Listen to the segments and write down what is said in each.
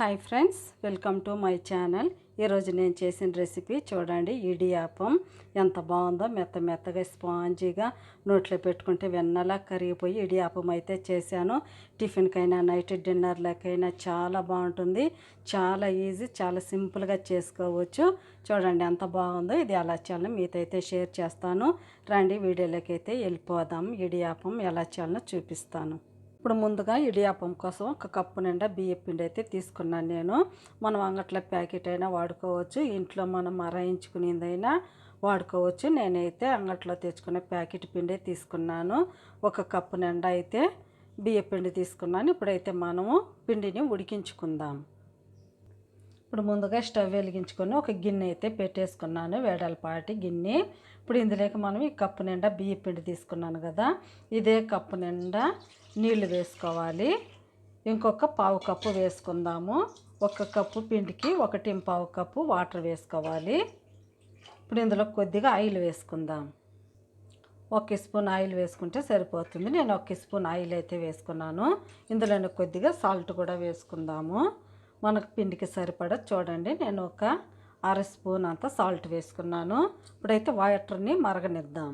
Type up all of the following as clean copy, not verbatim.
Hi friends, welcome to my channel. ఈరోజు నేను చేసిన రెసిపీ చూడండి. ఇడియాప్పం ఎంత బాగుందో, మెత్తగా స్పాంజీగా నోట్లో పెట్టుకుంటే వెన్నలా కరిగిపోయి ఇడియాప్పం అయితే చేశాను. టిఫిన్కైనా నైట్ డిన్నర్లకైనా చాలా బాగుంటుంది. చాలా ఈజీ, చాలా సింపుల్గా చేసుకోవచ్చు. చూడండి ఎంత బాగుందో. ఇది ఎలా చేయాలో మీతో అయితే షేర్ చేస్తాను. రండి వీడియోలోకి అయితే వెళ్ళిపోదాం. ఇడియాప్పం ఎలా చేయాలో చూపిస్తాను. ఇప్పుడు ముందుగా ఇడియాప్పం కోసం ఒక కప్పు నిండా బియ్యం పిండి అయితే తీసుకున్నాను నేను. మనం అంగట్లో ప్యాకెట్ అయినా వాడుకోవచ్చు, ఇంట్లో మనం మరాయించుకునేదైనా వాడుకోవచ్చు. నేనైతే అంగట్లో తెచ్చుకునే ప్యాకెట్ పిండి తీసుకున్నాను. ఒక కప్పు నిండా అయితే బియ్యం పిండి తీసుకున్నాను. ఇప్పుడైతే మనము పిండిని ఉడికించుకుందాం. ఇప్పుడు ముందుగా స్టవ్ వెలిగించుకొని ఒక గిన్నె అయితే పెట్టేసుకున్నాను, వేడలపాటి గిన్నె. ఇప్పుడు ఇందులోకి మనం ఈ కప్పు నిండా బియ్యం పిండి తీసుకున్నాను కదా, ఇదే కప్పు నిండా నీళ్లు వేసుకోవాలి. ఇంకొక పావు కప్పు వేసుకుందాము. ఒక కప్పు పిండికి 1.25 కప్పు వాటర్ వేసుకోవాలి. ఇప్పుడు ఇందులో కొద్దిగా ఆయిల్ వేసుకుందాం. 1 స్పూన్ ఆయిల్ వేసుకుంటే సరిపోతుంది. నేను 1 స్పూన్ ఆయిల్ అయితే వేసుకున్నాను. ఇందులోనే కొద్దిగా సాల్ట్ కూడా వేసుకుందాము. మనకు పిండికి సరిపడా చూడండి, నేను ఒక 1/2 స్పూన్ అంత సాల్ట్ వేసుకున్నాను. ఇప్పుడైతే వాటర్ని మరగనిద్దాం.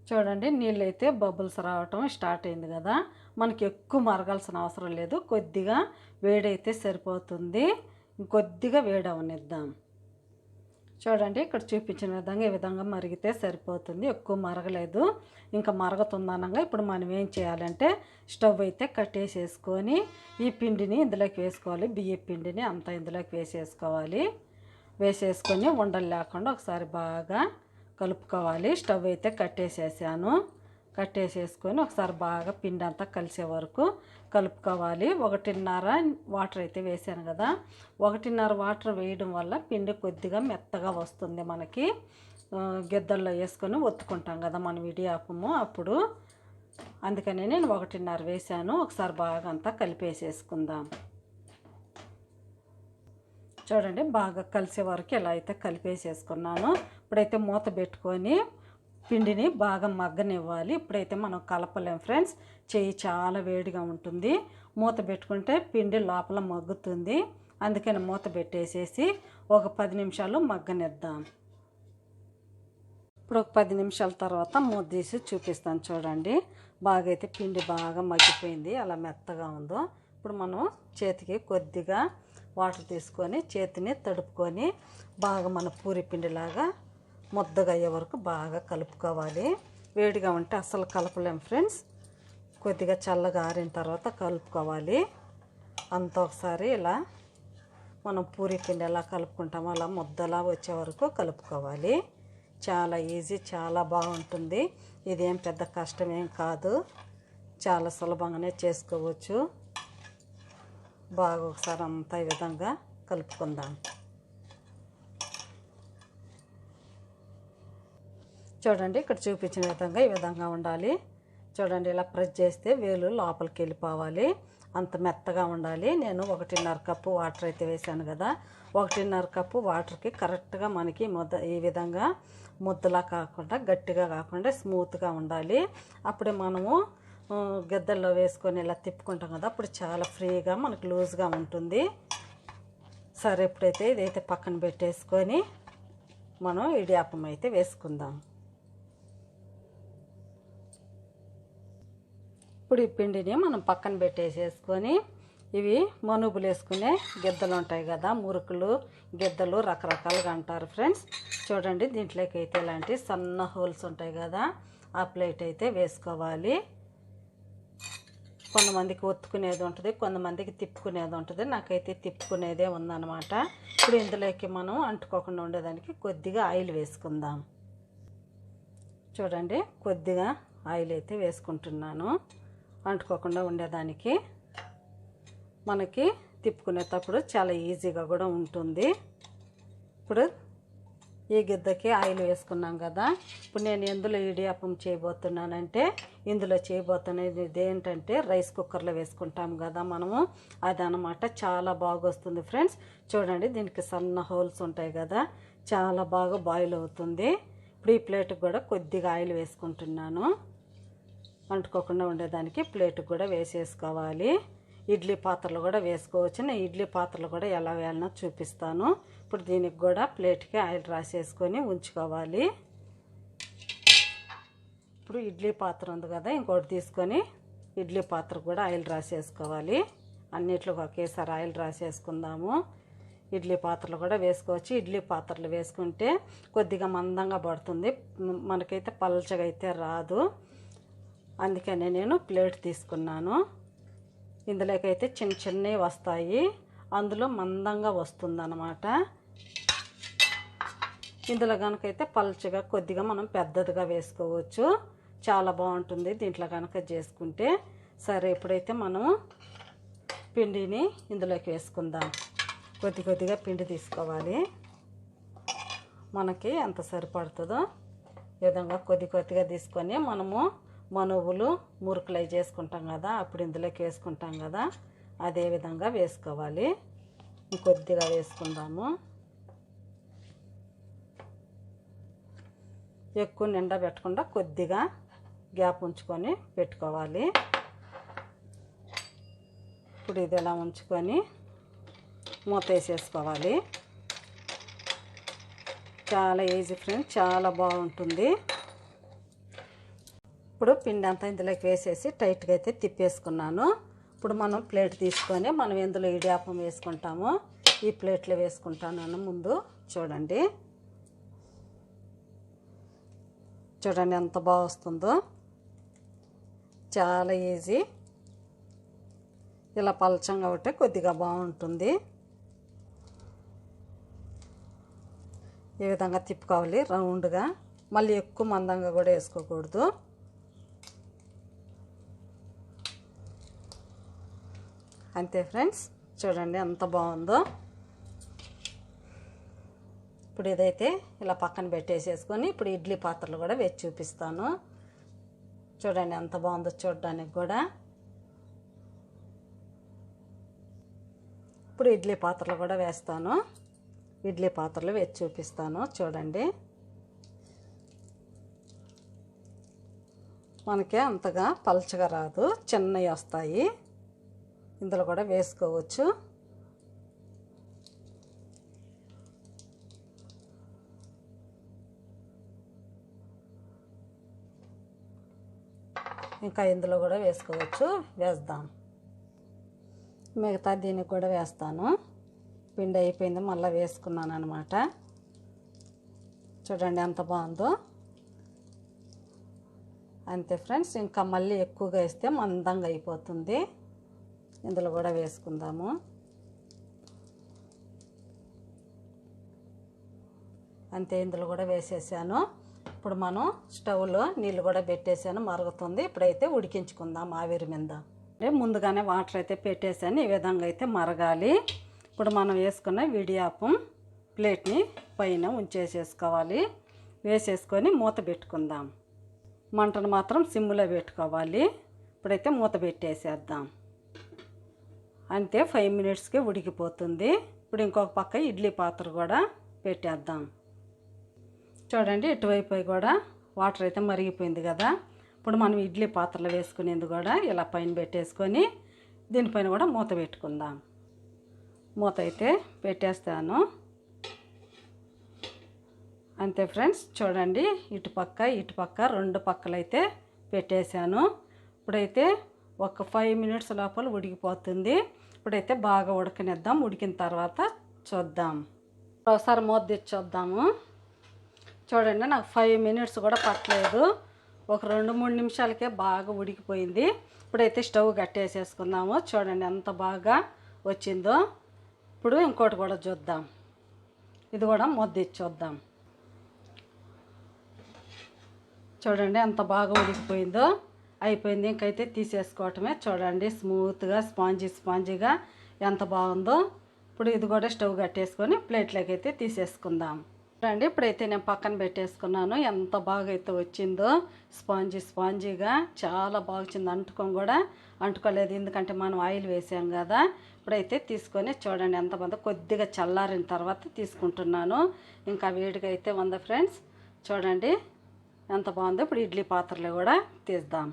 చూడండి, నీళ్ళు అయితే బబుల్స్ రావటం స్టార్ట్ అయింది కదా. మనకి ఎక్కువ మరగాల్సిన అవసరం లేదు, కొద్దిగా వేడైతే సరిపోతుంది. ఇంకొద్దిగా వేడి అవనిద్దాం. చూడండి, ఇక్కడ చూపించిన విధంగా ఈ విధంగా మరిగితే సరిపోతుంది, ఎక్కువ మరగలేదు. ఇంకా మరుగుతుందనగా ఇప్పుడు మనం ఏం చేయాలంటే స్టవ్ అయితే కట్టేసేసుకొని ఈ పిండిని ఇందులోకి వేసుకోవాలి. బియ్యం పిండిని అంతా ఇందులోకి వేసేసుకోవాలి. వేసేసుకొని ఉండలు లేకుండా ఒకసారి బాగా కలుపుకోవాలి. స్టవ్ అయితే కట్టేసేసాను. కట్టేసేసుకొని ఒకసారి బాగా పిండి అంతా కలిసే వరకు కలుపుకోవాలి. 1.5 వాటర్ అయితే వేసాను కదా. 1.5 వాటర్ వేయడం వల్ల పిండి కొద్దిగా మెత్తగా వస్తుంది. మనకి గిద్దల్లో వేసుకొని ఒత్తుకుంటాం కదా మనం ఇడియాప్పము అప్పుడు. అందుకని నేను 1.5 వేసాను. ఒకసారి బాగా అంతా కలిపేసేసుకుందాం. చూడండి, బాగా కలిసే వరకు ఇలా అయితే కలిపేసేసుకున్నాను. ఇప్పుడైతే మూత పెట్టుకొని పిండిని బాగా మగ్గనివ్వాలి. ఇప్పుడైతే మనం కలపలేం ఫ్రెండ్స్, చెయ్యి చాలా వేడిగా ఉంటుంది. మూత పెట్టుకుంటే పిండి లోపల మగ్గుతుంది. అందుకని మూత పెట్టేసేసి ఒక 10 నిమిషాలు మగ్గనిద్దాం. ఇప్పుడు ఒక 10 నిమిషాల తర్వాత మూత తీసి చూపిస్తాను. చూడండి, బాగా అయితే పిండి బాగా మగ్గిపోయింది, అలా మెత్తగా ఉందో. ఇప్పుడు మనం చేతికి కొద్దిగా వాటర్ తీసుకొని చేతిని తడుపుకొని బాగా మన పూరి పిండిలాగా ముద్దగా అయ్యే వరకు బాగా కలుపుకోవాలి. వేడిగా ఉంటే అస్సలు కలపలేం ఫ్రెండ్స్, కొద్దిగా చల్లగా ఆరిన తర్వాత కలుపుకోవాలి. అంత ఒకసారి ఇలా మనం పూరి పిండి ఎలా కలుపుకుంటామో అలా ముద్దలా వచ్చే వరకు కలుపుకోవాలి. చాలా ఈజీ, చాలా బాగుంటుంది. ఇదేం పెద్ద కష్టమేం కాదు, చాలా సులభంగానే చేసుకోవచ్చు. బాగా ఒకసారి అంతా ఈ విధంగా కలుపుకుందాం. చూడండి, ఇక్కడ చూపించిన విధంగా ఈ విధంగా ఉండాలి. చూడండి, ఇలా ప్రెస్ చేస్తే వేలు లోపలికి వెళ్ళిపోవాలి, అంత మెత్తగా ఉండాలి. నేను 1.5 కప్పు వాటర్ అయితే వేసాను కదా. 1.5 కప్పు వాటర్కి కరెక్ట్గా మనకి ఈ విధంగా ముద్దలా కాకుండా, గట్టిగా కాకుండా స్మూత్గా ఉండాలి. అప్పుడే మనము గిద్దల్లో వేసుకొని ఇలా తిప్పుకుంటాం కదా, అప్పుడు చాలా ఫ్రీగా మనకు లూజ్గా ఉంటుంది. సరే, ఇప్పుడైతే ఇదైతే పక్కన పెట్టేసుకొని మనం ఇడియాప్పం అయితే వేసుకుందాం. ఇప్పుడు ఈ పిండిని మనం పక్కన పెట్టేసేసుకొని ఇవి మనుబులు వేసుకునే గిద్దలు ఉంటాయి కదా, మురుకులు గిద్దలు రకరకాలుగా అంటారు ఫ్రెండ్స్. చూడండి, దీంట్లోకి అయితే ఇలాంటి సన్న హోల్స్ ఉంటాయి కదా, ఆ ప్లేట్ అయితే వేసుకోవాలి. కొంతమందికి ఒత్తుకునేది ఉంటుంది, కొంతమందికి తిప్పుకునేది ఉంటుంది. నాకైతే తిప్పుకునేదే ఉందన్నమాట. ఇప్పుడు ఇందులోకి మనం అంటుకోకుండా ఉండేదానికి కొద్దిగా ఆయిల్ వేసుకుందాం. చూడండి, కొద్దిగా ఆయిల్ అయితే వేసుకుంటున్నాను, అంటుకోకుండా ఉండేదానికి. మనకి తిప్పుకునేటప్పుడు చాలా ఈజీగా కూడా ఉంటుంది. ఇప్పుడు ఈ గిద్దకి ఆయిల్ వేసుకున్నాం కదా. ఇప్పుడు నేను ఎందులో ఇడియాప్పం చేయబోతున్నానంటే, ఇందులో చేయబోతున్నది ఏంటంటే రైస్ కుక్కర్లో వేసుకుంటాం కదా మనము, అదనమాట. చాలా బాగా వస్తుంది ఫ్రెండ్స్. చూడండి, దీనికి సన్న హోల్స్ ఉంటాయి కదా, చాలా బాగా బాయిల్ అవుతుంది. ఇప్పుడు ఈ ప్లేట్కి కూడా కొద్దిగా ఆయిల్ వేసుకుంటున్నాను, అంటుకోకుండా ఉండేదానికి ప్లేట్కి కూడా వేసేసుకోవాలి. ఇడ్లీ పాత్రలు కూడా వేసుకోవచ్చు. నేను ఇడ్లీ పాత్రలు కూడా ఎలా వేయాలనో చూపిస్తాను. ఇప్పుడు దీనికి కూడా ప్లేట్కి ఆయిల్ రాసేసుకొని ఉంచుకోవాలి. ఇప్పుడు ఇడ్లీ పాత్ర ఉంది కదా, ఇంకోటి తీసుకొని ఇడ్లీ పాత్ర కూడా ఆయిల్ రాసేసుకోవాలి. అన్నిట్లో ఒకేసారి ఆయిల్ రాసేసుకుందాము. ఇడ్లీ పాత్రలు కూడా వేసుకోవచ్చు. ఇడ్లీ పాత్రలు వేసుకుంటే కొద్దిగా మందంగా పడుతుంది, మనకైతే పల్చగా అయితే రాదు. అందుకనే నేను ప్లేట్ తీసుకున్నాను. ఇందులోకైతే చిన్న చిన్నవి వస్తాయి, అందులో మందంగా వస్తుందన్నమాట. ఇందులో కనుకైతే పల్చగా కొద్దిగా మనం పెద్దదిగా వేసుకోవచ్చు, చాలా బాగుంటుంది దీంట్లో కనుక చేసుకుంటే. సరే, ఇప్పుడైతే మనం పిండిని ఇందులోకి వేసుకుందాం. కొద్ది కొద్దిగా పిండి తీసుకోవాలి, మనకి ఎంత సరిపడుతుందో ఈ విధంగా కొద్ది కొద్దిగా తీసుకొని మనము మనువులు మురుకులు అవి చేసుకుంటాం కదా, అప్పుడు ఇందులోకి వేసుకుంటాం కదా, అదే విధంగా వేసుకోవాలి. కొద్దిగా వేసుకుందాము. ఎక్కువ నిండా పెట్టకుండా కొద్దిగా గ్యాప్ ఉంచుకొని పెట్టుకోవాలి. ఇప్పుడు ఇది ఇలా ఉంచుకొని మూత వేసేసుకోవాలి. చాలా ఈజీ ఫ్రెండ్స్, చాలా బాగుంటుంది. ఇప్పుడు పిండి అంతా ఇందులోకి వేసేసి టైట్గా అయితే తిప్పేసుకున్నాను. ఇప్పుడు మనం ప్లేట్ తీసుకొని మనం ఇందులో ఇడియాపం వేసుకుంటాము. ఈ ప్లేట్లో వేసుకుంటాను ముందు. చూడండి చూడండి ఎంత బాగా వస్తుందో, చాలా ఈజీ. ఇలా పలచంగా ఉంటే కొద్దిగా బాగుంటుంది. ఈ విధంగా తిప్పుకోవాలి రౌండ్గా, మళ్ళీ ఎక్కువ మందంగా కూడా వేసుకోకూడదు. అంతే ఫ్రెండ్స్, చూడండి ఎంత బాగుందో. ఇప్పుడు ఇదైతే ఇలా పక్కన పెట్టేసేసుకొని ఇప్పుడు ఇడ్లీ పాత్రలు కూడా వేసి చూపిస్తాను. చూడండి ఎంత బాగుందో చూడడానికి కూడా. ఇప్పుడు ఇడ్లీ పాత్రలు కూడా వేస్తాను. ఇడ్లీ పాత్రలు వేసి చూపిస్తాను. చూడండి మనకి అంతగా పలచగా రాదు, చిన్నవి వస్తాయి. ఇందులో కూడా వేసుకోవచ్చు. ఇంకా ఇందులో కూడా వేసుకోవచ్చు. వేద్దాం. మిగతా దీనికి కూడా వేస్తాను. పిండి అయిపోయింది, మళ్ళీ వేసుకున్నాను అనమాట. చూడండి ఎంత బాగుందో. అంతే ఫ్రెండ్స్, ఇంకా మళ్ళీ ఎక్కువగా వేస్తే మందంగా అయిపోతుంది. ఇందులో కూడా వేసుకుందాము. అంతే, ఇందులో కూడా వేసేసాను. ఇప్పుడు మనం స్టవ్లో నీళ్ళు కూడా పెట్టేసాను, మరుగుతుంది. ఇప్పుడైతే ఉడికించుకుందాం ఆవిరి మీద. ముందుగానే వాటర్ అయితే పెట్టేసాను, ఈ విధంగా అయితే మరగాలి. ఇప్పుడు మనం వేసుకున్న ఇడియాపం ప్లేట్ని పైన ఉంచేసేసుకోవాలి. వేసేసుకొని మూత పెట్టుకుందాం. మంటను మాత్రం సిమ్లో పెట్టుకోవాలి. ఇప్పుడైతే మూత పెట్టేసేద్దాం. అంతే, 5 మినిట్స్కి ఉడికిపోతుంది. ఇప్పుడు ఇంకొక పక్క ఇడ్లీ పాత్ర కూడా పెట్టేద్దాం. చూడండి ఇటువైపు కూడా వాటర్ అయితే మరిగిపోయింది కదా. ఇప్పుడు మనం ఇడ్లీ పాత్రలో వేసుకునేది కూడా ఇలా పైన పెట్టేసుకొని దీనిపైన కూడా మూత పెట్టుకుందాం. మూత అయితే పెట్టేస్తాను. అంతే ఫ్రెండ్స్, చూడండి ఇటుపక్క 2 పక్కలు అయితే పెట్టేశాను. ఇప్పుడైతే ఒక 5 మినిట్స్ లోపల ఉడికిపోతుంది. ఇప్పుడైతే బాగా ఉడకనిద్దాం. ఉడికిన తర్వాత చూద్దాం. ఒకసారి మూత తెచ్చి చూద్దాము. చూడండి నాకు 5 మినిట్స్ కూడా పట్టలేదు, ఒక 2-3 నిమిషాలకే బాగా ఉడికిపోయింది. ఇప్పుడైతే స్టవ్ కట్టేసేసుకుందాము. చూడండి ఎంత బాగా వచ్చిందో. ఇప్పుడు ఇంకోటి కూడా చూద్దాం. ఇది కూడా మూత తెచ్చి చూద్దాం. చూడండి ఎంత బాగా ఉడికిపోయిందో. అయిపోయింది, ఇంకైతే తీసేసుకోవటమే. చూడండి స్మూత్గా స్పాంజీగా ఎంత బాగుందో. ఇప్పుడు ఇది కూడా స్టవ్ కట్టేసుకొని ప్లేట్లోకి అయితే తీసేసుకుందాం. చూడండి ఇప్పుడైతే నేను పక్కన పెట్టేసుకున్నాను. ఎంత బాగా అయితే వచ్చిందో, స్పాంజీగా చాలా బాగా వచ్చింది. కూడా అంటుకోలేదు, ఎందుకంటే మనం ఆయిల్ వేసాం కదా. ఇప్పుడైతే తీసుకొని చూడండి ఎంత బాగుందో. కొద్దిగా చల్లారిన తర్వాత తీసుకుంటున్నాను. ఇంకా వేడిగా అయితే ఉంది ఫ్రెండ్స్. చూడండి ఎంత బాగుందో. ఇప్పుడు ఇడ్లీ పాత్రలో కూడా తీద్దాం.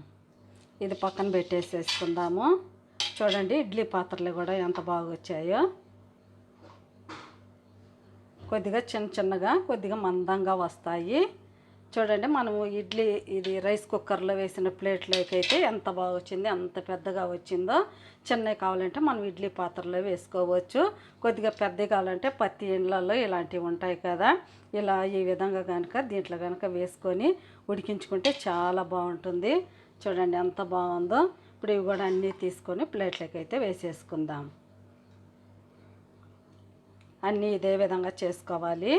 ఇది పక్కన పెట్టేసేసుకుందాము. చూడండి ఇడ్లీ పాత్రలు కూడా ఎంత బాగా వచ్చాయో. కొద్దిగా చిన్న చిన్నగా కొద్దిగా మందంగా వస్తాయి. చూడండి మనము ఇడ్లీ ఇది రైస్ కుక్కర్లో వేసిన ప్లేట్లోకి అయితే ఎంత బాగా వచ్చింది, అంత పెద్దగా వచ్చిందో. చిన్నవి కావాలంటే మనం ఇడ్లీ పాత్రలో వేసుకోవచ్చు. కొద్దిగా పెద్దవి కావాలంటే పత్తి ఇండ్లలో ఇలాంటివి ఉంటాయి కదా, ఇలా ఈ విధంగా కనుక దీంట్లో కనుక వేసుకొని ఉడికించుకుంటే చాలా బాగుంటుంది. చూడండి ఎంత బాగుందో. ఇప్పుడు ఇవి కూడా అన్నీ తీసుకొని ప్లేట్లోకి అయితే వేసేసుకుందాం. అన్నీ ఇదే విధంగా చేసుకోవాలి.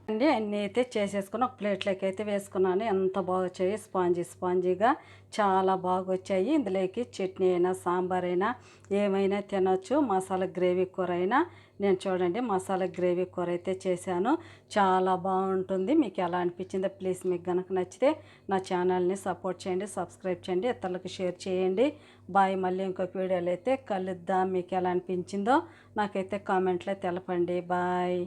అన్నీ అయితే చేసేసుకుని ఒక ప్లేట్లోకి అయితే వేసుకున్నాను. ఎంత బాగా వచ్చాయి, స్పాంజీగా చాలా బాగా వచ్చాయి. ఇందులోకి చట్నీ అయినా సాంబార్ అయినా ఏమైనా తినొచ్చు. మసాలా గ్రేవీ కూర అయినా నేను చూడండి మసాలా గ్రేవీ కూర అయితే చేశాను, చాలా బాగుంటుంది. మీకు ఎలా అనిపించిందో ప్లీజ్ మీకు కనుక నచ్చితే నా ఛానల్ని సపోర్ట్ చేయండి, సబ్స్క్రైబ్ చేయండి, ఇతరులకు షేర్ చేయండి. బాయ్. మళ్ళీ ఇంకొక వీడియోలో అయితే కలుద్దాం. మీకు ఎలా అనిపించిందో నాకైతే కామెంట్లో తెలపండి. బాయ్.